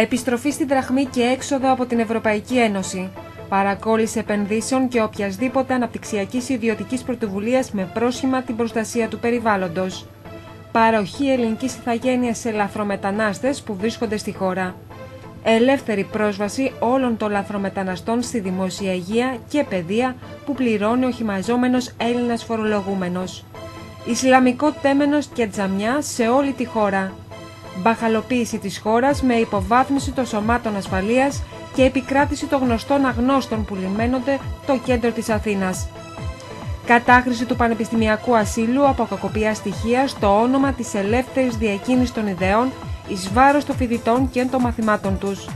Επιστροφή στην δραχμή και έξοδο από την Ευρωπαϊκή Ένωση. Παρακόλληση επενδύσεων και οποιασδήποτε αναπτυξιακής ιδιωτικής πρωτοβουλίας με πρόσχημα την προστασία του περιβάλλοντος. Παροχή ελληνικής ηθαγένειας σε λαθρομετανάστες που βρίσκονται στη χώρα. Ελεύθερη πρόσβαση όλων των λαθρομεταναστών στη δημόσια υγεία και παιδεία που πληρώνει ο χυμαζόμενος Έλληνας φορολογούμενος. Ισλαμικό τέμενος και τζαμιά σε όλη τη χώρα. Μπαχαλοποίηση της χώρας με υποβάθμιση των σωμάτων ασφαλείας και επικράτηση των γνωστών αγνώστων που λιμένονται το κέντρο της Αθήνας. Κατάχρηση του πανεπιστημιακού ασύλου από κακοποίητα στοιχεία στο όνομα της ελεύθερης διακίνησης των ιδεών εις βάρος των φοιτητών και των μαθημάτων τους.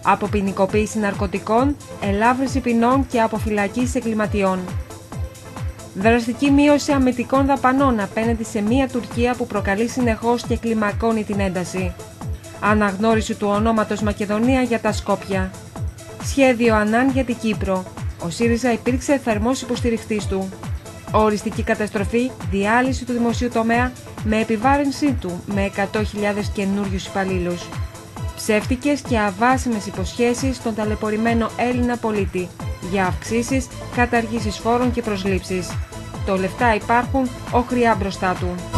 Αποποινικοποίηση ναρκωτικών, ελάφρυνση ποινών και αποφυλακής εγκληματιών. Δραστική μείωση αμυντικών δαπανών απέναντι σε μια Τουρκία που προκαλεί συνεχώς και κλιμακώνει την ένταση. Αναγνώριση του ονόματος Μακεδονία για τα Σκόπια. Σχέδιο Ανάν για την Κύπρο. Ο ΣΥΡΙΖΑ υπήρξε θερμός υποστηριχτής του. Οριστική καταστροφή, διάλυση του δημοσίου τομέα με επιβάρυνσή του με 100.000 καινούριους υπαλλήλους. Ψεύτικες και αβάσιμες υποσχέσεις στον ταλαιπωρημένο Έλληνα πολίτη για αυξήσεις, καταργήσεις φόρων και προσλήψεις. Το λεφτά υπάρχουν, όχριά μπροστά του.